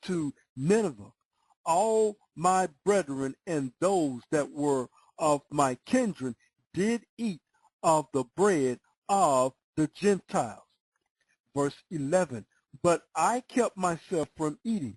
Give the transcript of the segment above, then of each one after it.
to Nineveh. All my brethren and those that were of my kindred did eat of the bread of the Gentiles. Verse 11, but I kept myself from eating.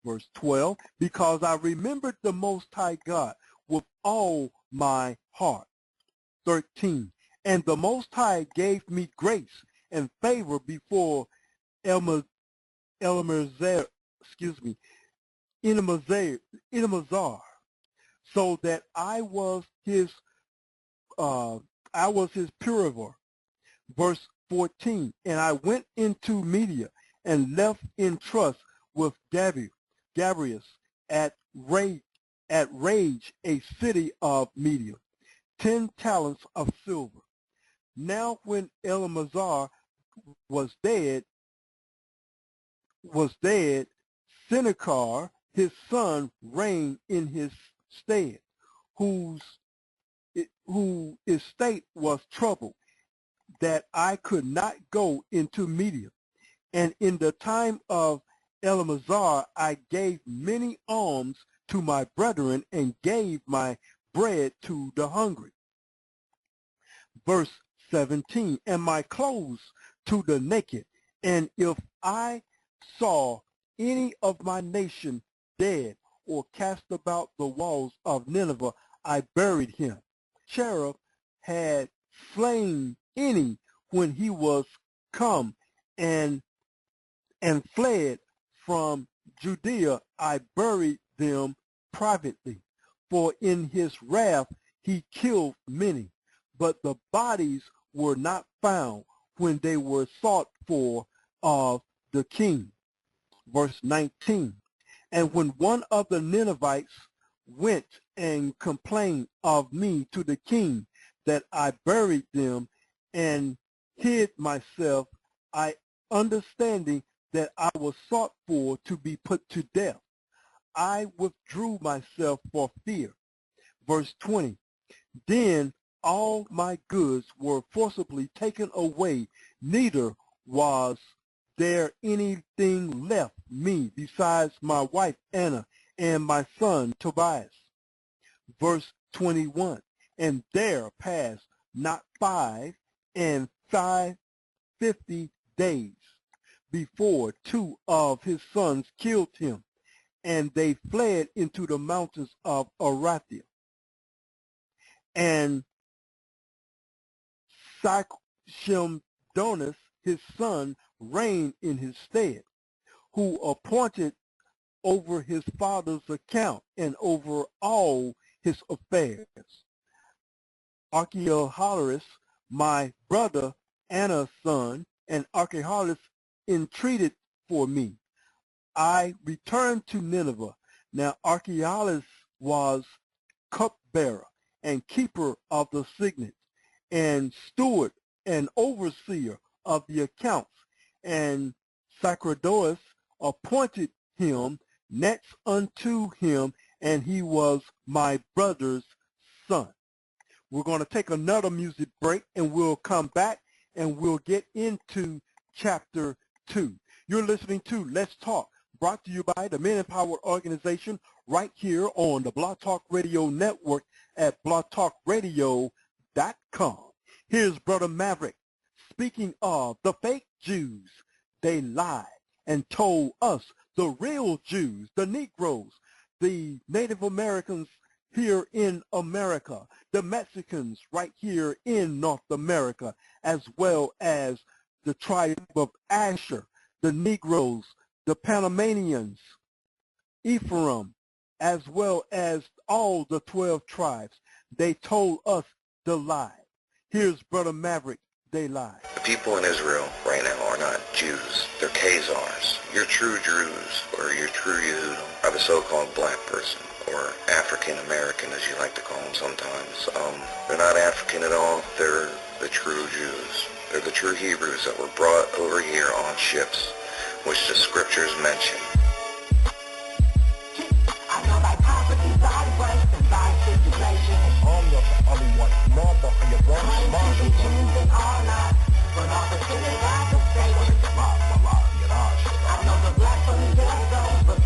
Verse 12, because I remembered the Most High God with all my heart. 13, and the Most High gave me grace and favor before Enemazar, so that I was his purifier. Verse 14, and I went into Media and left in trust with Gabrius at Rage, a city of Media, 10 talents of silver. Now when Enemazar was dead, Sennacherib, his son, reigned in his stead, whose estate was troubled, that I could not go into Media. And in the time of Enemazar I gave many alms to my brethren and gave my bread to the hungry. Verse 17, and my clothes to the naked. And if I saw any of my nation dead or cast about the walls of Nineveh, I buried him. Cherub had slain any when he was come and fled from Judea, I buried them privately. For in his wrath he killed many, but the bodies were not found when they were sought for of the king. Verse 19, and when one of the Ninevites went and complained of me to the king, that I buried them and hid myself, I understanding that I was sought for to be put to death, I withdrew myself for fear. Verse 20, then all my goods were forcibly taken away, neither was there anything left me besides my wife Anna and my son Tobias. Verse 21, and there passed not 50 days before two of his sons killed him, and they fled into the mountains of Arathia. And Shemdonis, his son, reigned in his stead, who appointed over his father's account and over all his affairs. Archelaus, my brother Anna's son, and Archelaus entreated for me. I returned to Nineveh. Now Archelaus was cupbearer and keeper of the signet, and steward and overseer of the accounts, and Sacerdotes appointed him next unto him, and he was my brother's son. We're going to take another music break, and we'll come back and we'll get into chapter 2. You're listening to Let's Talk, brought to you by the Men Empowered Organization, right here on the Blog Talk Radio Network at blogtalkradio.com. Here's Brother Maverick. Speaking of the fake Jews, they lied and told us, the real Jews, the Negroes, the Native Americans here in America, the Mexicans right here in North America, as well as the tribe of Asher, the Negroes, the Panamanians, Ephraim, as well as all the 12 tribes. They told us the lie. Here's Brother Maverick. They lie. The people in Israel right now are not Jews. They're Khazars. Your true Druze, or your true Yehudim, are the so-called black person, or African American as you like to call them sometimes. They're not African at all. They're the true Jews. They're the true Hebrews that were brought over here on ships, which the scriptures mention. I know thy poverty, thy waste, and thy tribulation. I'm the only one. Mother, your brother, mother. And all not, but opportunity I can say. I know the black from the ghetto, but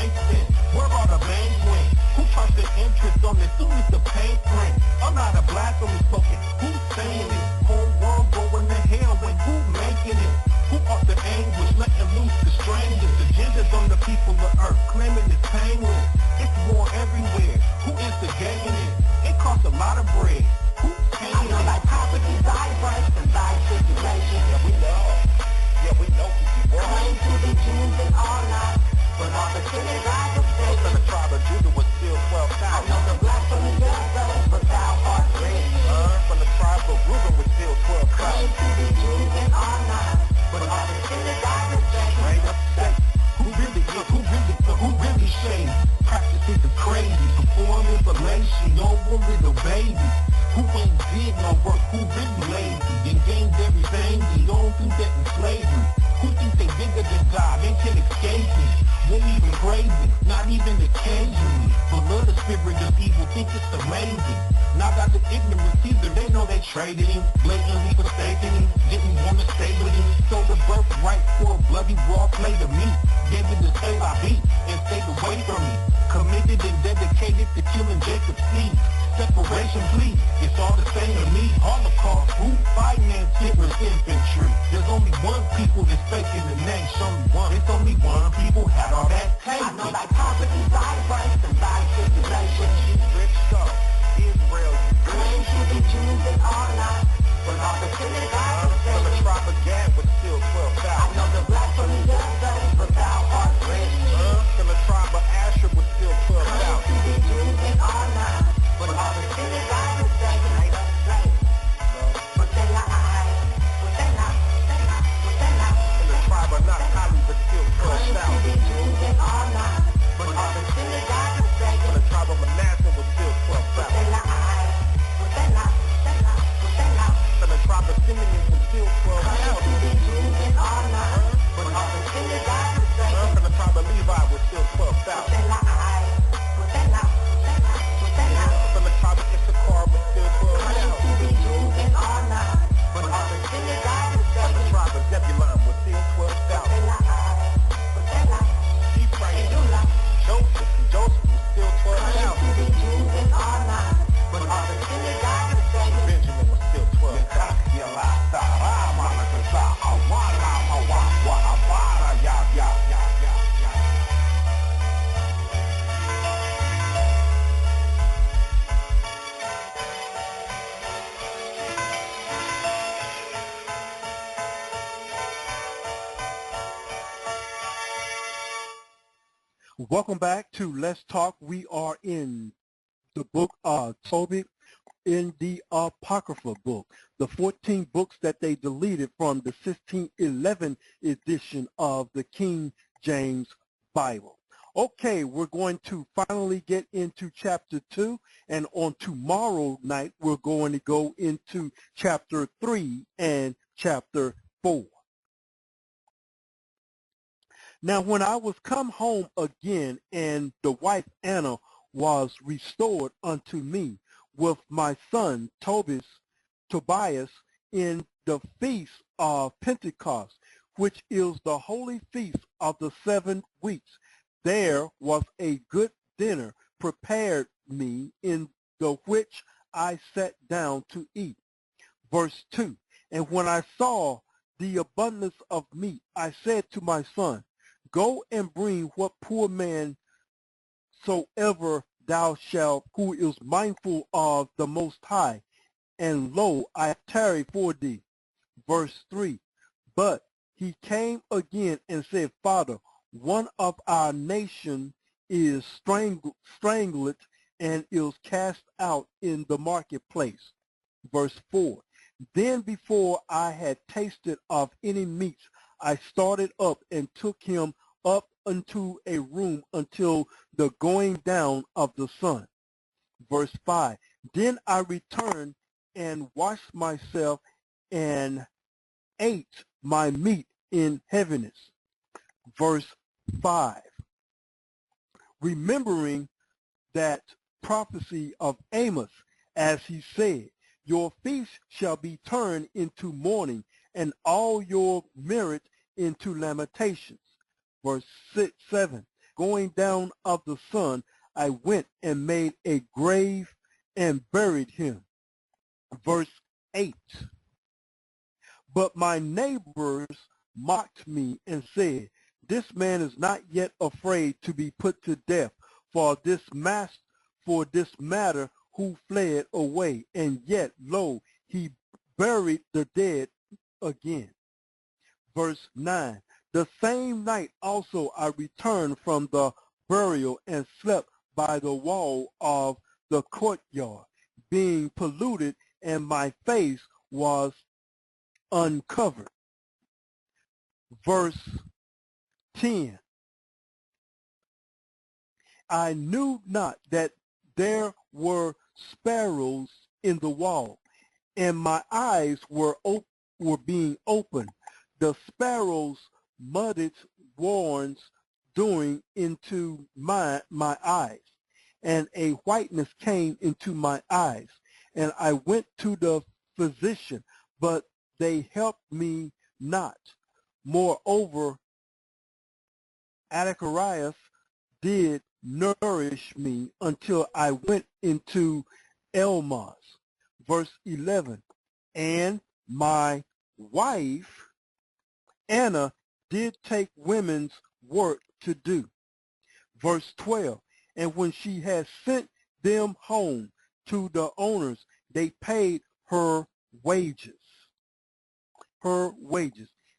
gangsters? Where are the banquets? Who charged the interest on this? Who is the paint print? I'm not a blasphemy spoken. Who's saying it? Whole world going to hell when who making it? Who off the anguish, letting loose the strangers? Agendas on the people of earth, claiming it's painless. It's war everywhere. Who instigating it? It costs a lot of bread. Who's paying it? I know like poverty, diverse, and by tribulation. Yeah, we know. Yeah, we know who you are. Claim to be Jews and all not, but all the synagogues of From Satan. the tribe of Judah was still I 12,000. know the blasphemy of those, but thou art rich. From the tribe of Reuben was still Claim 12,000. to be Jews and all not, but all the synagogues of Satan. Straight up Satan. Who really shady? Practicing the crazy, perform information, yo, one little baby. Who ain't did no work, who really lazy, and gained everything beyond through debt and slavery. Who think they bigger than God, they can escape it. Won't even crazy, not even occasionally. But love the spirit of evil, think it's amazing. Now got the ignorance either, they know they traded him, blatantly forsaken him, didn't want to stay with him. So the birthright for a bloody raw play to me. Gave it to save I beat and stayed away from me. Committed and dedicated to killing Jacob's seed. Separation, please, it's all the same to me. Holocaust, who financed Hitler's infantry? There's only one people that's faking the nation. Only one. It's only one people had all that taken. I know like poverty, diverse, and by tribulation. Rich go, Israel, you Claim to be Jews and all not, but all the synagogues of From the Satan. tribe of Gad was still I 12,000. know the blasphemy of those, but thou art rich. From the tribe of Asher was still Claim 12,000. to be Jews and all not, but all the synagogues of Satan. But they lie, but they lie, they lie, but they lie. From the tribe of Naphtali was still Claim to be 12,000. Jews and all not, but all the synagogues of From Satan. the tribe of Manasseh was still But 12,000. they lie, but they lie, they lie, but they lie. From the tribe of Simeon was still Claim to 12,000. be Jews and all not, but all the synagogues of Satan. From the tribe of Levi was still But 12,000. they lie, but they lie, they lie, but they lie. From the tribe of Issachar was still Claim to 12,000. be Jews and all not, but all the synagogues of From the Satan. tribe of Zebulun was still But they 12,000. lie, but they lie, Ephraim, and you lie. Joseph was still Claim to 12,000. be Jews and all not, but all the synagogues of Satan. Benjamin was still 12,000. Welcome back to Let's Talk. We are in the book of Tobit, in the Apocrypha book, the 14 books that they deleted from the 1611 edition of the King James Bible. Okay, we're going to finally get into chapter 2, and on tomorrow night we're going to go into chapter 3 and chapter 4. Now, when I was come home again, and the wife Anna was restored unto me with my son Tobias in the feast of Pentecost, which is the holy feast of the 7 weeks, there was a good dinner prepared me, in the which I sat down to eat. Verse 2, and when I saw the abundance of meat, I said to my son, go and bring what poor man soever thou shalt, who is mindful of the Most High, and lo, I tarry for thee. Verse 3, but he came again and said, Father, one of our nation is strangled and is cast out in the marketplace. Verse 4, then before I had tasted of any meats, I started up and took him up into a room until the going down of the sun. Verse 5, then I returned and washed myself and ate my meat in heaviness. Verse 5, remembering that prophecy of Amos, as he said, your feast shall be turned into mourning, and all your merit into lamentations. Verse 7, going down of the sun, I went and made a grave and buried him. Verse 8. But my neighbors mocked me and said, this man is not yet afraid to be put to death for this matter who fled away, and yet, lo, he buried the dead again. Verse 9. The same night also I returned from the burial and slept by the wall of the courtyard, being polluted, and my face was uncovered. Verse 10. I knew not that there were sparrows in the wall, and my eyes were being opened. The sparrows mudded warns doing into my eyes, and a whiteness came into my eyes. And I went to the physician, but they helped me not. Moreover, Apocrypha did nourish me until I went into Elmas. Verse 11. And my wife, Anna, did take women's work to do. Verse 12. And when she had sent them home to the owners, they paid her wages,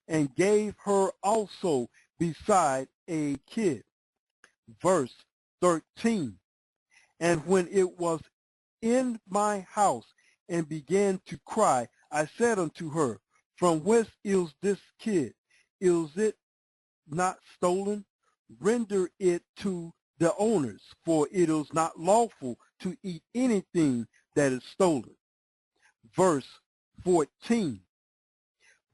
and gave her also beside a kid. Verse 13. And when it was in my house and began to cry, I said unto her, from whence is this kid? Is it not stolen? Render it to the owners, for it is not lawful to eat anything that is stolen. Verse 14.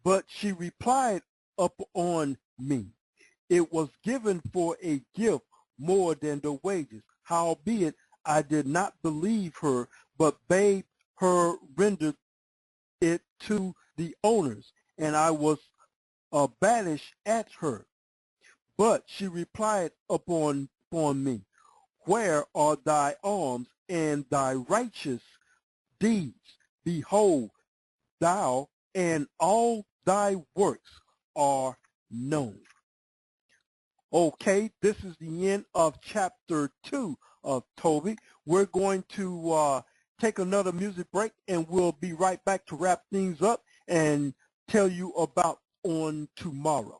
But she replied upon me, it was given for a gift more than the wages. Howbeit I did not believe her, but bade her render it to the owners, and I was banished at her. But she replied upon me, where are thy alms and thy righteous deeds? Behold, thou and all thy works are known. Okay, this is the end of chapter 2 of Tobit. We're going to take another music break, and we'll be right back to wrap things up and tell you about on tomorrow.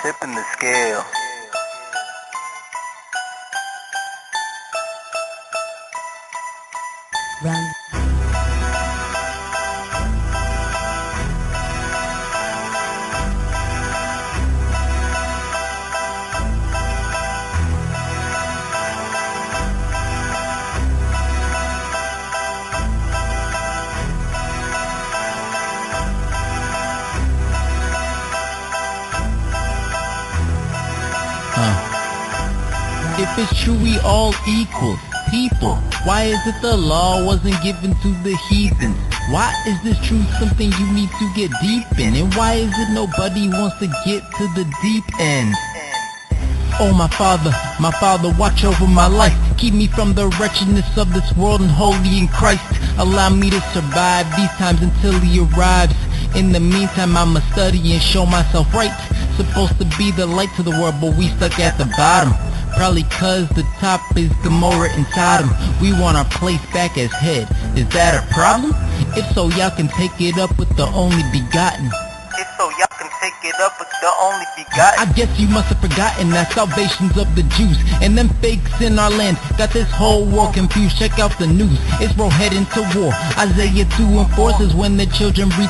Tipping the scale. Run. If it's true we all equals people, why is it the law wasn't given to the heathens? Why is this truth something you need to get deep in? And why is it nobody wants to get to the deep end? Oh my Father, watch over my life. Keep me from the wretchedness of this world and holy in Christ. Allow me to survive these times until He arrives. In the meantime, I'ma study and show myself right. Supposed to be the light to the world, but we stuck at the bottom. Probably cause the top is Gomorrah and Sodom. We want our place back as head. Is that a problem? If so, y'all can take it up with the only begotten. I guess you must have forgotten that salvation's of the Jews, and them fakes in our land got this whole world confused. Check out the news, Israel heading to war. Isaiah 2 and 4 says when the children breathe